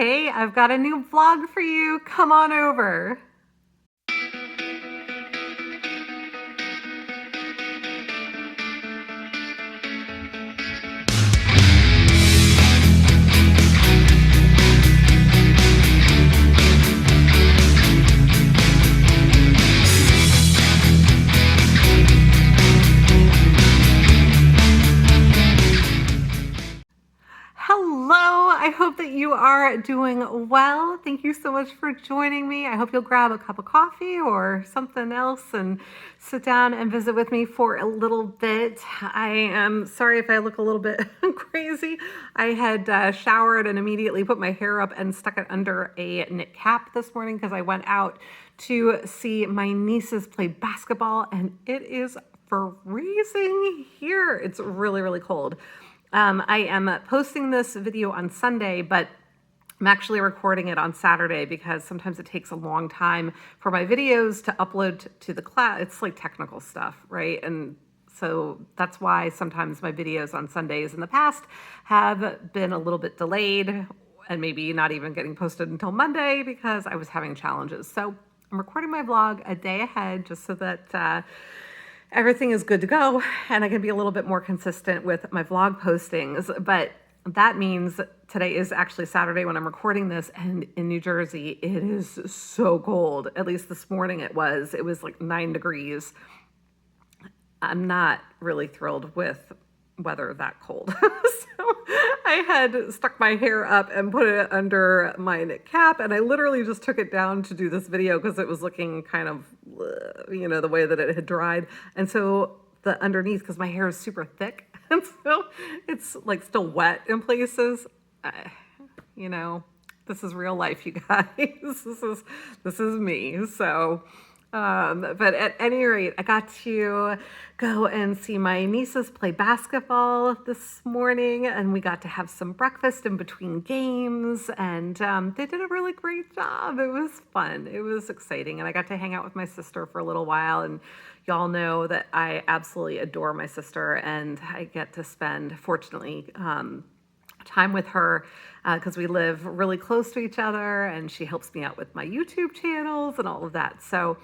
Hey, I've got a new vlog for you. Come on over. Hello, I hope that you are doing well. Thank you so much for joining me. I hope you'll grab a cup of coffee or something else and sit down and visit with me for a little bit. I am sorry if I look a little bit crazy. I had showered and immediately put my hair up and stuck it under a knit cap this morning because I went out to see my nieces play basketball and it is freezing here. It's really, really cold. I am posting this video on Sunday, but I'm actually recording it on Saturday because sometimes it takes a long time for my videos to upload to the cloud. It's like technical stuff, right? And so that's why sometimes my videos on Sundays in the past have been a little bit delayed and maybe not even getting posted until Monday because I was having challenges. So I'm recording my vlog a day ahead just so that everything is good to go and I can be a little bit more consistent with my vlog postings. But that means today is actually Saturday when I'm recording this, and in New Jersey it is so cold. At least this morning it was like 9 degrees. I'm not really thrilled with weather that cold. So I had stuck my hair up and put it under my knit cap, and I literally just took it down to do this video because it was looking kind of, the way that it had dried. And so the underneath, because my hair is super thick, and so it's like still wet in places. This is real life, you guys. This is me. So but at any rate, I got to go and see my nieces play basketball this morning, and we got to have some breakfast in between games, and they did a really great job. It was fun. It was exciting, and I got to hang out with my sister for a little while, and y'all know that I absolutely adore my sister, and I get to spend, fortunately, time with her because we live really close to each other and she helps me out with my YouTube channels and all of that. So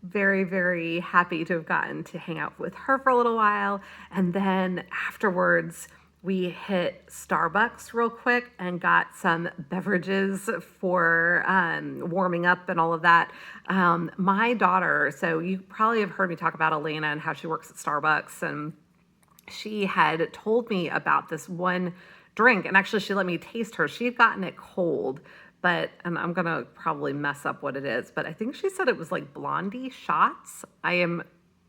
very, very happy to have gotten to hang out with her for a little while. And then afterwards, we hit Starbucks real quick and got some beverages for warming up and all of that. My daughter, so you probably have heard me talk about Elena and how she works at Starbucks, and she had told me about this one drink, and actually she let me taste her. She had gotten it cold, and I'm gonna probably mess up what it is, but I think she said it was like Blondie shots. I am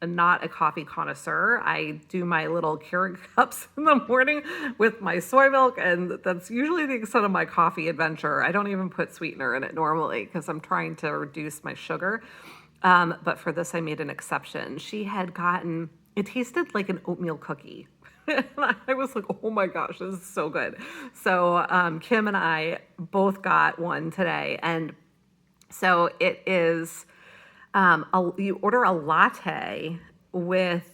not a coffee connoisseur. I do my little Keurig cups in the morning with my soy milk, and that's usually the extent of my coffee adventure. I don't even put sweetener in it normally because I'm trying to reduce my sugar. But for this, I made an exception. She had gotten, it tasted like an oatmeal cookie. And I was like, oh my gosh, this is so good. So Kim and I both got one today. And so it is, you order a latte with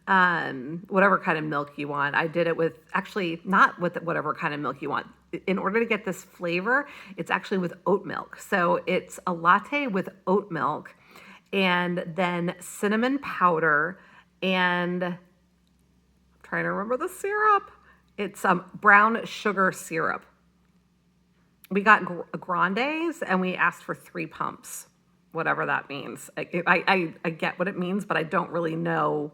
whatever kind of milk you want. I did it with, actually not with whatever kind of milk you want. In order to get this flavor, it's actually with oat milk. So it's a latte with oat milk and then cinnamon powder and trying to remember the syrup. It's brown sugar syrup. We got grandes and we asked for 3 pumps, whatever that means. I get what it means, but I don't really know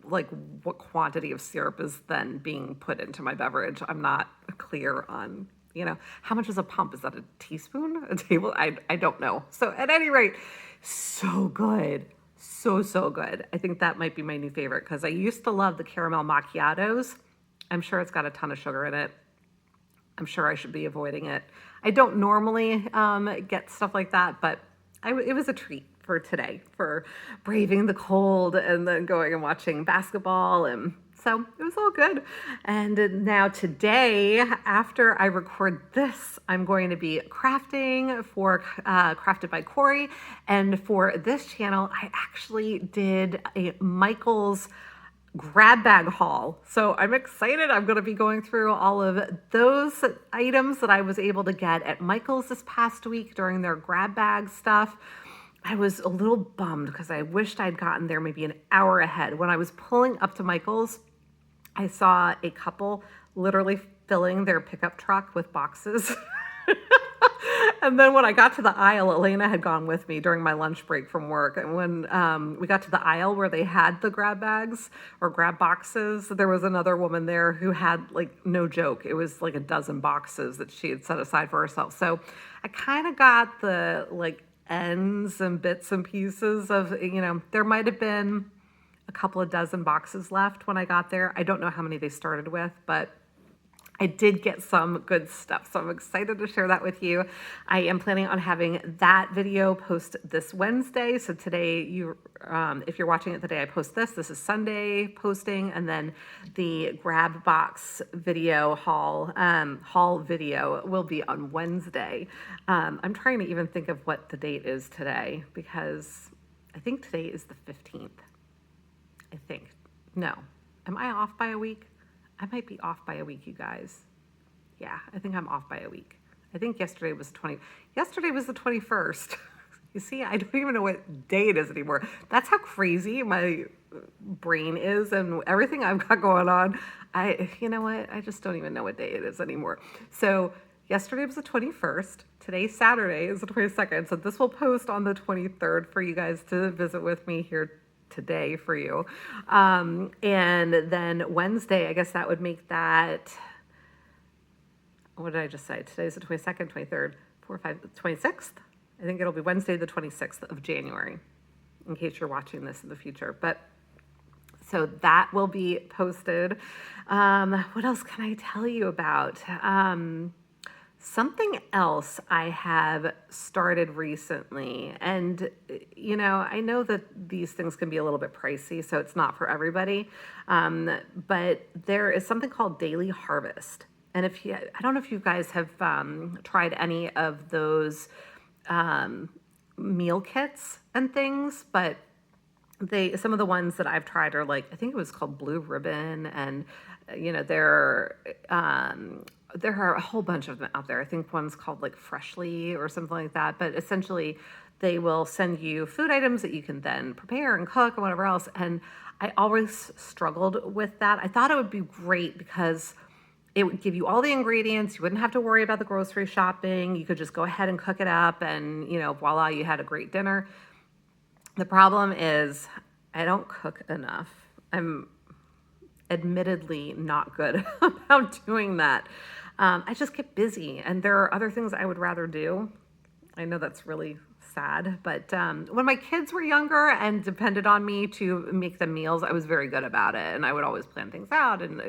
like what quantity of syrup is then being put into my beverage. I'm not clear on, how much is a pump? Is that a teaspoon? A table? I don't know. So at any rate, so good. So good. I think that might be my new favorite because I used to love the caramel macchiatos. I'm sure it's got a ton of sugar in it. I'm sure I should be avoiding it. I don't normally get stuff like that, but it was a treat for today, for braving the cold and then going and watching basketball. And so it was all good. And now today, after I record this, I'm going to be crafting for Crafted by Corie. And for this channel, I actually did a Michael's grab bag haul. So I'm excited. I'm going to be going through all of those items that I was able to get at Michael's this past week during their grab bag stuff. I was a little bummed because I wished I'd gotten there maybe an hour ahead. When I was pulling up to Michael's, I saw a couple literally filling their pickup truck with boxes. And then when I got to the aisle, Elena had gone with me during my lunch break from work. And when we got to the aisle where they had the grab bags or grab boxes, there was another woman there who had, like, no joke, it was like a dozen boxes that she had set aside for herself. So I kind of got the, like, ends and bits and pieces of, there might have been a couple of dozen boxes left when I got there. I don't know how many they started with, but I did get some good stuff, so I'm excited to share that with you. I am planning on having that video post this Wednesday. So today, if you're watching it the day I post this, this is Sunday posting, and then the grab box video haul video will be on Wednesday. I'm trying to even think of what the date is today, because I think today is the 15th. I think. No. Am I off by a week? I might be off by a week, you guys. Yeah, I think I'm off by a week. I think yesterday was the 21st. You see, I don't even know what day it is anymore. That's how crazy my brain is and everything I've got going on. You know what? I just don't even know what day it is anymore. So yesterday was the 21st. Today's Saturday is the 22nd. So this will post on the 23rd for you guys to visit with me here today for you. And then Wednesday, I guess that would make that, what did I just say? Today's the 22nd, 23rd, 4, 5, 26th. I think it'll be Wednesday, the 26th of January, in case you're watching this in the future. But so that will be posted. What else can I tell you about? Something else I have started recently, and I know that these things can be a little bit pricey, so it's not for everybody, but there is something called Daily Harvest. And I don't know if you guys have tried any of those meal kits and things, but some of the ones that I've tried are, like, I think it was called Blue Ribbon, and there are a whole bunch of them out there. I think one's called, like, Freshly or something like that. But essentially, they will send you food items that you can then prepare and cook and whatever else. And I always struggled with that. I thought it would be great because it would give you all the ingredients. You wouldn't have to worry about the grocery shopping. You could just go ahead and cook it up, and, voila, you had a great dinner. The problem is I don't cook enough. I'm admittedly not good about doing that. I just get busy, and there are other things I would rather do. I know that's really sad, but when my kids were younger and depended on me to make them meals, I was very good about it, and I would always plan things out, and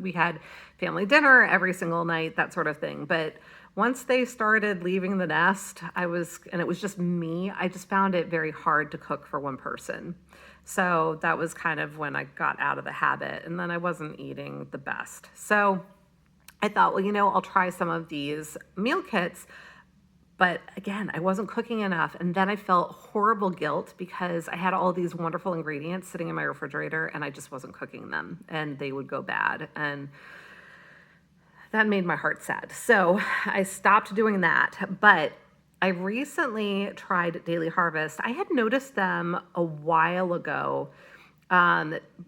we had family dinner every single night, that sort of thing. But once they started leaving the nest, and it was just me, I just found it very hard to cook for one person. So that was kind of when I got out of the habit, and then I wasn't eating the best. So I thought, well, I'll try some of these meal kits. But again, I wasn't cooking enough. And then I felt horrible guilt because I had all these wonderful ingredients sitting in my refrigerator and I just wasn't cooking them, and they would go bad. And that made my heart sad. So I stopped doing that. But I recently tried Daily Harvest. I had noticed them a while ago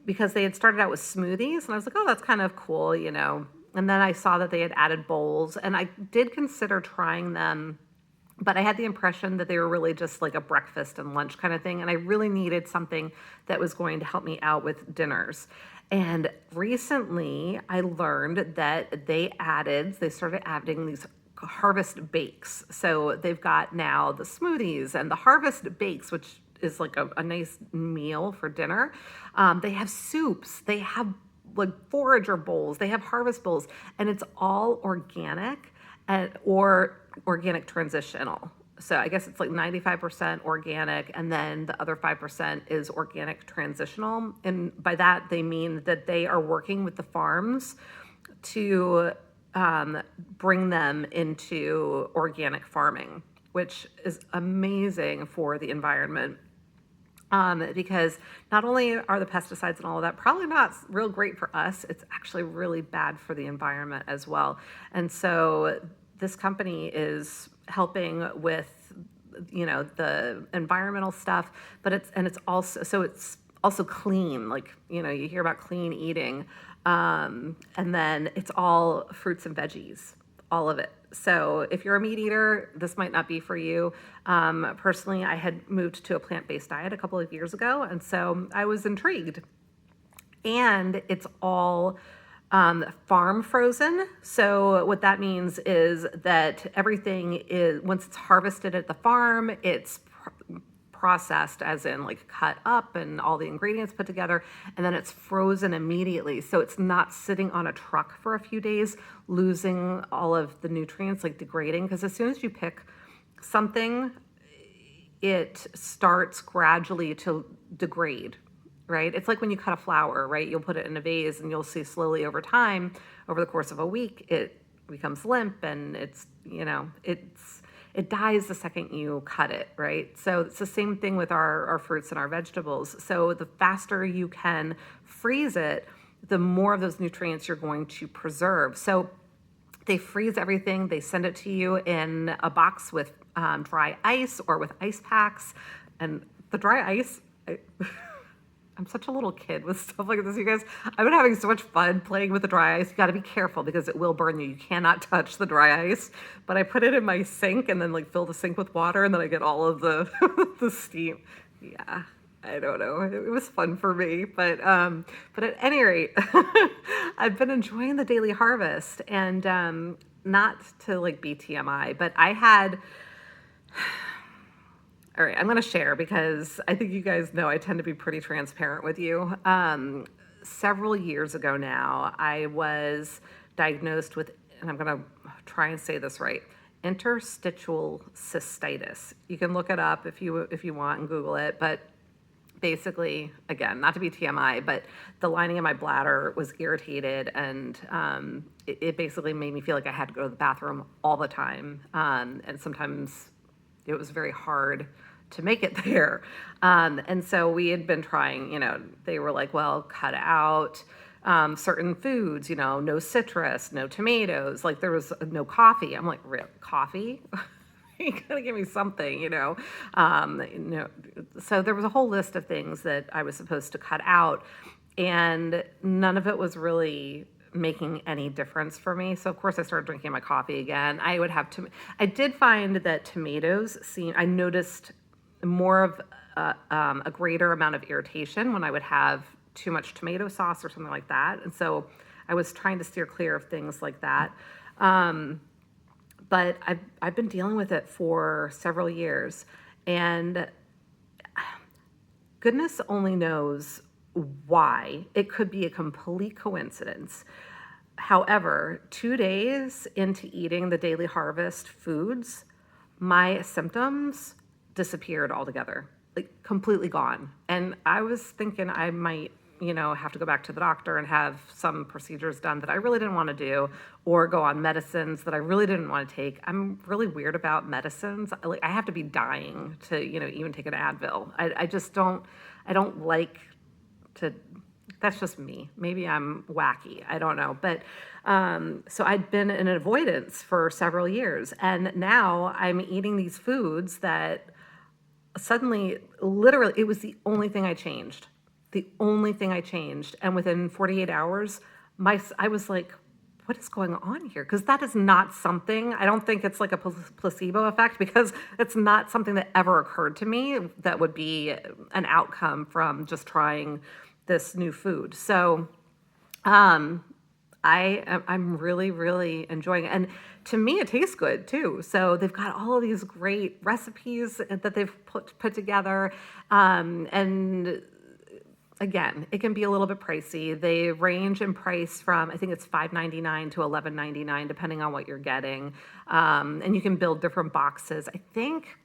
because they had started out with smoothies, and I was like, oh, that's kind of cool, And then I saw that they had added bowls, and I did consider trying them, but I had the impression that they were really just like a breakfast and lunch kind of thing, and I really needed something that was going to help me out with dinners. And recently I learned that they started adding these Harvest Bakes. So they've got now the smoothies and the Harvest Bakes, which is like a nice meal for dinner. They have soups, they have like forager bowls, they have harvest bowls, and it's all organic or organic transitional. So I guess it's like 95% organic, and then the other 5% is organic transitional. And by that, they mean that they are working with the farms to bring them into organic farming, which is amazing for the environment. because not only are the pesticides and all of that probably not real great for us, it's actually really bad for the environment as well. And so this company is helping with, the environmental stuff, but it's also clean. Like, you hear about clean eating, and then it's all fruits and veggies, all of it. So if you're a meat eater, this might not be for you. Personally, I had moved to a plant-based diet a couple of years ago, and so I was intrigued. And it's all farm frozen. So what that means is that everything is, once it's harvested at the farm, it's processed, as in like cut up and all the ingredients put together, and then it's frozen immediately. So it's not sitting on a truck for a few days, losing all of the nutrients, like degrading. Because as soon as you pick something, it starts gradually to degrade, right? It's like when you cut a flower, right? You'll put it in a vase and you'll see slowly over time, over the course of a week, it becomes limp, and it dies the second you cut it, right? So it's the same thing with our fruits and our vegetables. So the faster you can freeze it, the more of those nutrients you're going to preserve. So they freeze everything. They send it to you in a box with dry ice or with ice packs. And the dry ice, I'm such a little kid with stuff like this, you guys. I've been having so much fun playing with the dry ice. You got to be careful because it will burn you. You cannot touch the dry ice. But I put it in my sink and then like fill the sink with water, and then I get all of the the steam. Yeah, I don't know. It was fun for me, but at any rate, I've been enjoying the daily harvest, and not to like be TMI, but I had. All right, I'm going to share because I think you guys know I tend to be pretty transparent with you. Several years ago now, I was diagnosed with, and I'm going to try and say this right, interstitial cystitis. You can look it up if you want and Google it, but basically, again, not to be TMI, but the lining of my bladder was irritated, and it basically made me feel like I had to go to the bathroom all the time, and sometimes it was very hard to make it there. And so we had been trying, they were like, well, cut out certain foods, no citrus, no tomatoes, like there was no coffee. I'm like, real coffee? You gotta give me something, So there was a whole list of things that I was supposed to cut out, and none of it was really making any difference for me. So of course I started drinking my coffee again. I did find that tomatoes I noticed more of a greater amount of irritation when I would have too much tomato sauce or something like that. And so I was trying to steer clear of things like that. But I've been dealing with it for several years, and goodness only knows why. It could be a complete coincidence. However, 2 days into eating the Daily Harvest foods, my symptoms disappeared altogether, like completely gone. And I was thinking I might, have to go back to the doctor and have some procedures done that I really didn't want to do, or go on medicines that I really didn't want to take. I'm really weird about medicines. Like, I have to be dying to, even take an Advil. I don't like to, that's just me. Maybe I'm wacky. I don't know. But so I'd been in avoidance for several years. And now I'm eating these foods that suddenly, literally, it was the only thing I changed. The only thing I changed. And within 48 hours, I was like, what is going on here? Because that is not something, I don't think it's like a placebo effect, because it's not something that ever occurred to me that would be an outcome from just trying this new food. So I'm really, really enjoying it. And to me, it tastes good too. So they've got all of these great recipes that they've put together. And again, it can be a little bit pricey. They range in price from, I think it's $5.99 to $11.99, depending on what you're getting. And you can build different boxes. I think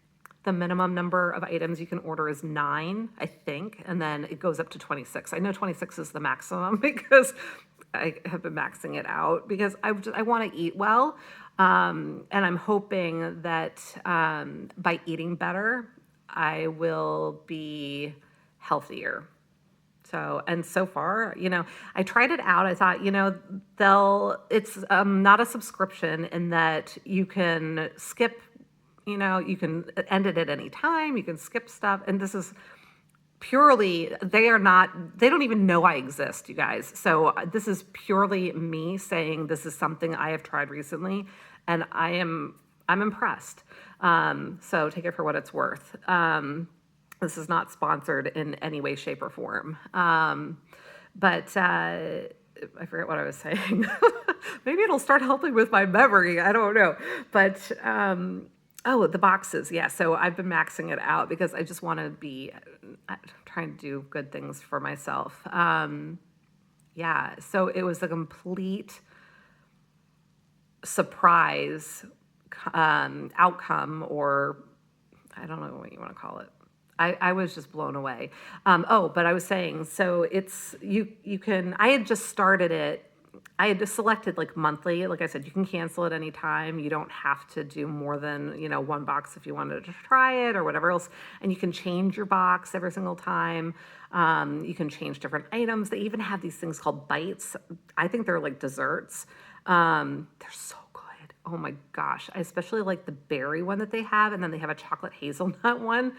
the minimum number of items you can order is 9, I think, and then it goes up to 26. I know 26 is the maximum because I have been maxing it out because I want to eat well. And I'm hoping that by eating better, I will be healthier. So, and so far, I tried it out. I thought, it's not a subscription in that you can skip, you can end it at any time, you can skip stuff. And this is purely, they don't even know I exist, you guys. So this is purely me saying this is something I have tried recently and I'm impressed. So take it for what it's worth. This is not sponsored in any way, shape, or form. But I forget what I was saying. Maybe it'll start helping with my memory. I don't know. But oh, the boxes. Yeah. So I've been maxing it out because I just want to be trying to do good things for myself. Yeah. So it was a complete surprise outcome, or I don't know what you want to call it. I was just blown away. But I was saying, so it's, you can, I had just started it. I had just selected like monthly. Like I said, you can cancel at any time. You don't have to do more than, one box if you wanted to try it or whatever else. And you can change your box every single time. You can change different items. They even have these things called bites. I think they're like desserts. They're so good. Oh my gosh. I especially like the berry one that they have. And then they have a chocolate hazelnut one.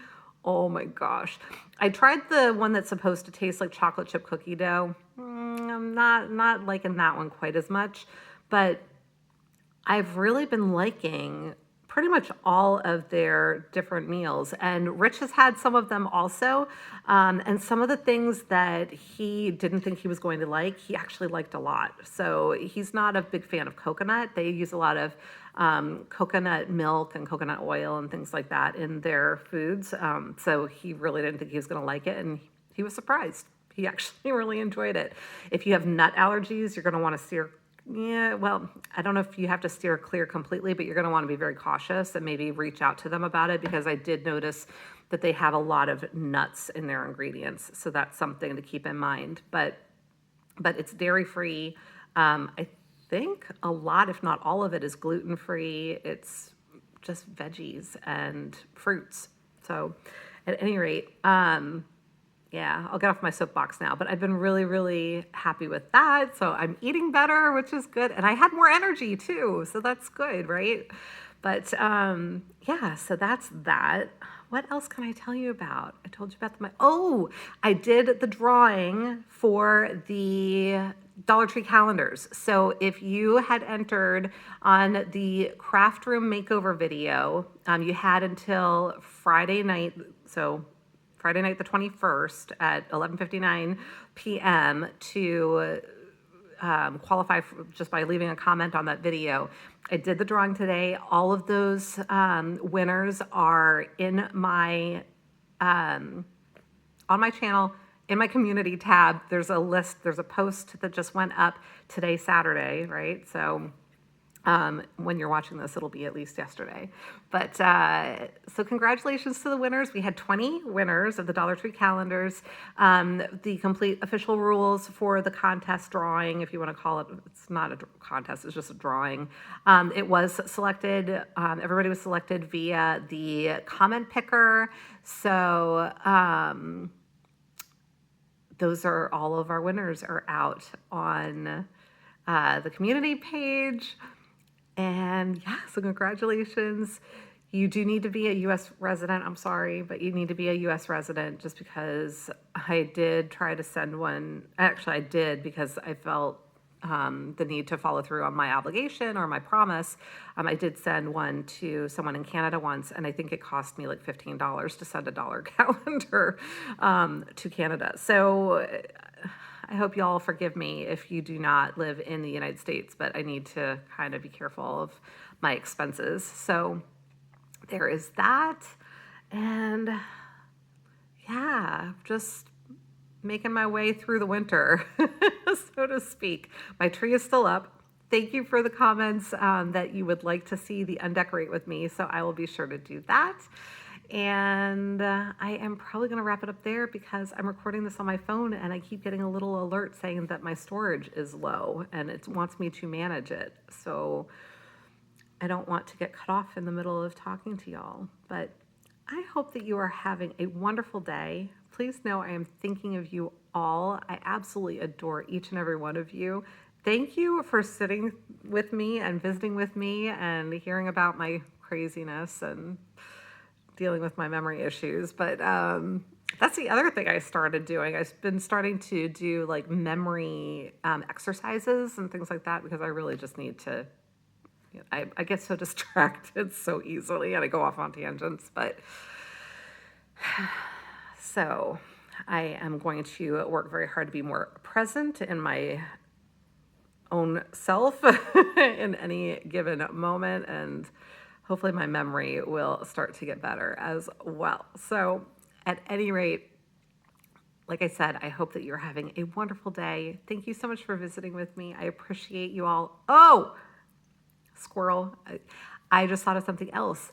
Oh my gosh. I tried the one that's supposed to taste like chocolate chip cookie dough. I'm not liking that one quite as much, but I've really been liking pretty much all of their different meals. And Rich has had some of them also. And some of the things that he didn't think he was going to like, he actually liked a lot. So he's not a big fan of coconut. They use a lot of coconut milk and coconut oil and things like that in their foods. So he really didn't think he was going to like it. And he was surprised. He actually really enjoyed it. If you have nut allergies, you're going to want to steer. Yeah, well, I don't know if you have to steer clear completely, but you're going to want to be very cautious and maybe reach out to them about it, because I did notice that they have a lot of nuts in their ingredients. So that's something to keep in mind. But it's dairy free. I think a lot, if not all of it, is gluten free. It's just veggies and fruits. So at any rate, yeah, I'll get off my soapbox now, but I've been really, really happy with that. So I'm eating better, which is good. And I had more energy too. So that's good, right? But yeah, so that's that. What else can I tell you about? I told you about I did the drawing for the Dollar Tree calendars. So if you had entered on the craft room makeover video, you had until Friday night. So Friday night the 21st at 11:59 p.m. to qualify just by leaving a comment on that video. I did the drawing today. All of those winners are in my on my channel, in my community tab. There's a list. There's a post that just went up today, Saturday, right? So when you're watching this, it'll be at least yesterday. But so congratulations to the winners. We had 20 winners of the Dollar Tree calendars. The complete official rules for the contest drawing, if you want to call it, it's not a contest, it's just a drawing. It was selected, everybody was selected via the comment picker. So those are all of our winners are out on the community page. And yeah, so congratulations. You do need to be a U.S. resident. I'm sorry, but you need to be a U.S. resident, just because I did try to send one. Actually, I did, because I felt the need to follow through on my obligation or my promise. I did send one to someone in Canada once, and I think it cost me like $15 to send a dollar calendar to Canada. So I hope y'all forgive me if you do not live in the United States, but I need to kind of be careful of my expenses. So there is that. And yeah, just making my way through the winter, so to speak. My tree is still up. Thank you for the comments that you would like to see the undecorate with me. So I will be sure to do that. And I am probably going to wrap it up there, because I'm recording this on my phone and I keep getting a little alert saying that my storage is low and it wants me to manage it. So I don't want to get cut off in the middle of talking to y'all. But I hope that you are having a wonderful day. please know I am thinking of you all. I absolutely adore each and every one of you. Thank you for sitting with me and visiting with me and hearing about my craziness and dealing with my memory issues. But that's the other thing I started doing. I've been starting to do like memory exercises and things like that because I really just need to. I get so distracted so easily and I go off on tangents. But so I am going to work very hard to be more present in my own self in any given moment, and hopefully my memory will start to get better as well. So at any rate, like I said, I hope that you're having a wonderful day. Thank you so much for visiting with me. I appreciate you all. Oh, squirrel. I just thought of something else.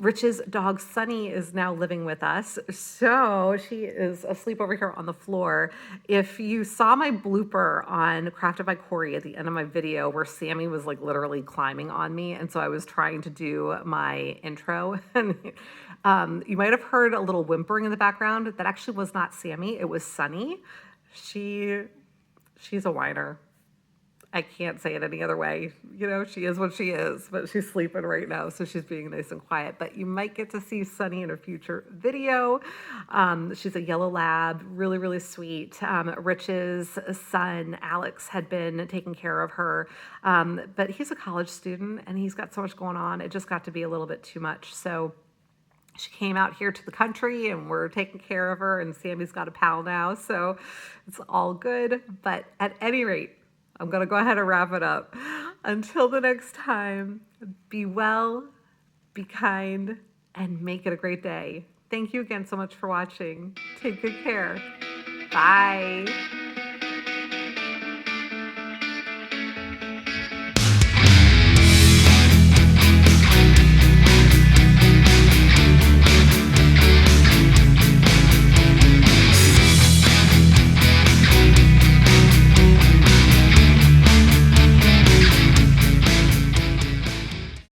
Rich's dog Sunny is now living with us. So she is asleep over here on the floor. If you saw my blooper on Crafted by Corie at the end of my video where Sammy was like literally climbing on me, and so I was trying to do my intro, and you might have heard a little whimpering in the background. That actually was not Sammy, it was Sunny. She's a whiner. I can't say it any other way. You know, she is what she is, but she's sleeping right now, so she's being nice and quiet. But you might get to see Sunny in a future video. She's a yellow lab, really, really sweet. Rich's son, Alex, had been taking care of her, but he's a college student, and he's got so much going on. It just got to be a little bit too much. So she came out here to the country and we're taking care of her, and Sammy's got a pal now, so it's all good. But at any rate, I'm going to go ahead and wrap it up. Until the next time, be well, be kind, and make it a great day. Thank you again so much for watching. Take good care. Bye.